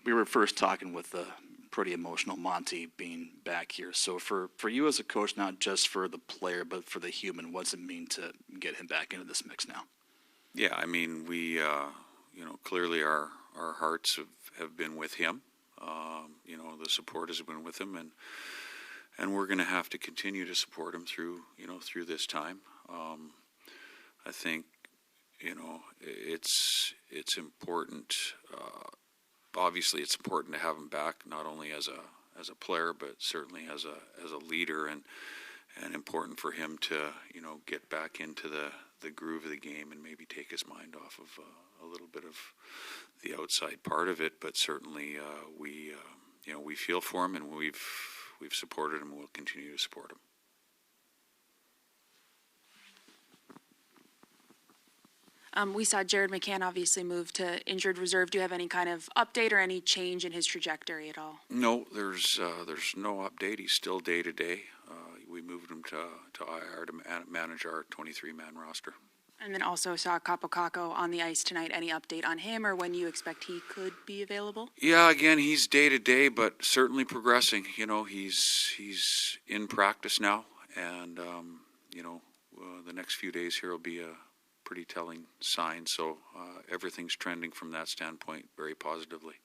We were first talking with the pretty emotional Monty being back here. So for you as a coach, not just for the player, but for the human, what's it mean to get him back into this mix now? Yeah, I mean, we, clearly our hearts have been with him. The support has been with him, and we're going to have to continue to support him through this time. I think, it's important. Obviously, it's important to have him back, not only as a player, but certainly as a leader, and important for him to get back into the groove of the game and maybe take his mind off of a little bit of the outside part of it. But certainly, we feel for him, and we've supported him, and we'll continue to support him. We saw Jared McCann obviously move to injured reserve. Do you have any kind of update or any change in his trajectory at all? No, there's no update. He's still day to day. We moved him to IR to manage our 23-man roster. And then also saw Kapokako on the ice tonight. Any update on him or when you expect he could be available? Yeah, again, he's day to day, but certainly progressing. He's in practice now, and the next few days here will be a pretty telling sign. So everything's trending from that standpoint very positively.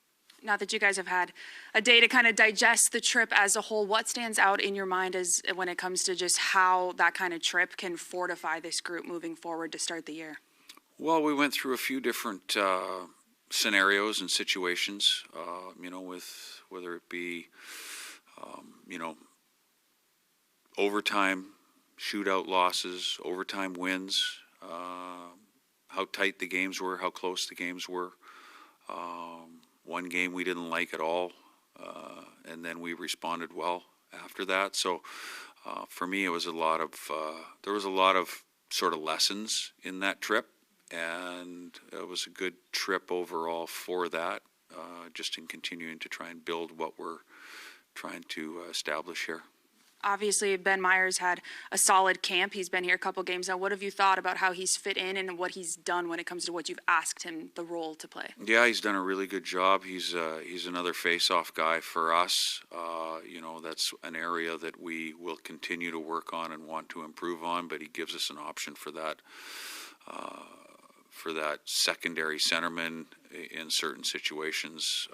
Now that you guys have had a day to kind of digest the trip as a whole, what stands out in your mind as when it comes to just how that kind of trip can fortify this group moving forward to start the year? Well, we went through a few different scenarios and situations, with whether it be, overtime shootout losses, overtime wins, how tight the games were, how close the games were. One game we didn't like at all, and then we responded well after that. So for me, it was there was a lot of sort of lessons in that trip, and it was a good trip overall for that, just in continuing to try and build what we're trying to establish here. Obviously, Ben Myers had a solid camp. He's been here a couple games now. What have you thought about how he's fit in and what he's done when it comes to what you've asked him the role to play? Yeah, he's done a really good job. He's another face-off guy for us. That's an area that we will continue to work on and want to improve on, but he gives us an option for that secondary centerman in certain situations.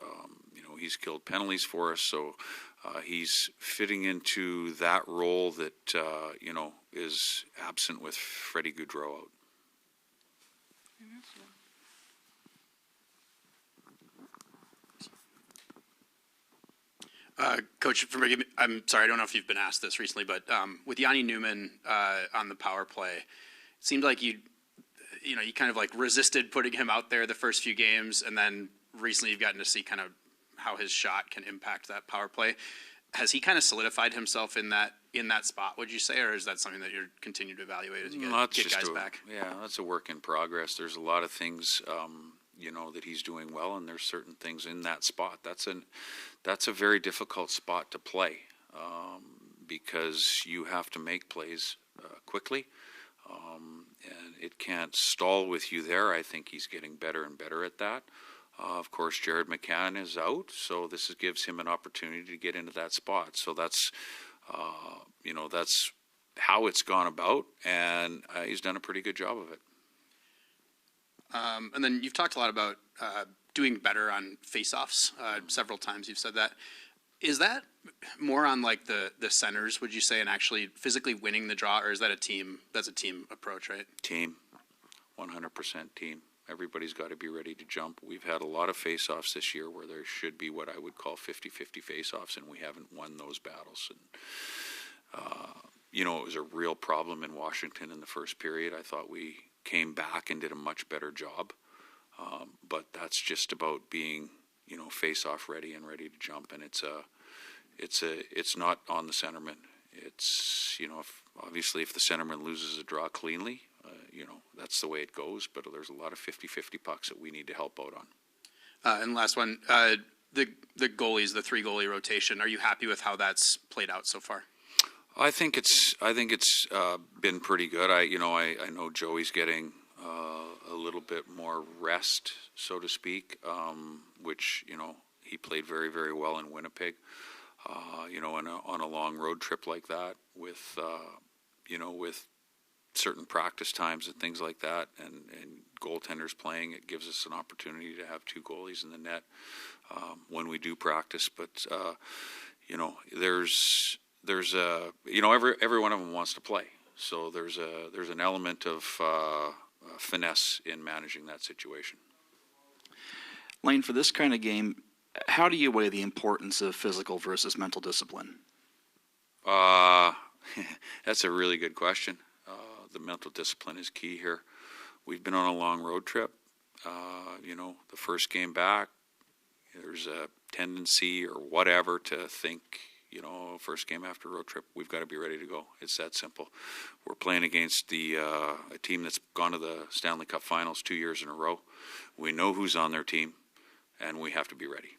He's killed penalties for us, so he's fitting into that role that, is absent with Freddie Gaudreau out. Coach, I'm sorry, I don't know if you've been asked this recently, but with Yanni Newman on the power play, it seemed like you kind of like resisted putting him out there the first few games, and then recently you've gotten to see kind of how his shot can impact that power play. Has he kind of solidified himself in that spot, would you say, or is that something that you're continuing to evaluate as you get guys back? Yeah, that's a work in progress. There's a lot of things, that he's doing well, and there's certain things in that spot. That's a very difficult spot to play, because you have to make plays quickly, and it can't stall with you there. I think he's getting better and better at that. Of course, Jared McCann is out, so this gives him an opportunity to get into that spot. So that's how it's gone about, and he's done a pretty good job of it. And then you've talked a lot about doing better on faceoffs. Several times you've said that. Is that more on like the centers, would you say, and actually physically winning the draw, or is that that's a team approach, right? Team, 100% team. Everybody's got to be ready to jump. We've had a lot of face-offs this year where there should be what I would call 50-50 face-offs, and we haven't won those battles. And, it was a real problem in Washington in the first period. I thought we came back and did a much better job. But that's just about being, face-off ready and ready to jump. And it's not on the centerman. It's, if the centerman loses a draw cleanly, that's the way it goes, but there's a lot of 50-50 pucks that we need to help out on. And last one, the goalies, the 3-goalie rotation. Are you happy with how that's played out so far? I think it's been pretty good. I know Joey's getting a little bit more rest, so to speak, which, you know, he played very, very well in Winnipeg. You know, on a long road trip like that with, you know, with certain practice times and things like that, and goaltenders playing, it gives us an opportunity to have two goalies in the net when we do practice. But, you know, there's a, you know, every one of them wants to play. So there's an element of finesse in managing that situation. Lane, for this kind of game, how do you weigh the importance of physical versus mental discipline? That's a really good question. The mental discipline is key here. We've been on a long road trip. You know, the first game back, there's a tendency or whatever to think, you know, first game after road trip, we've got to be ready to go. It's that simple. We're playing against a team that's gone to the Stanley Cup Finals 2 years in a row. We know who's on their team, and we have to be ready.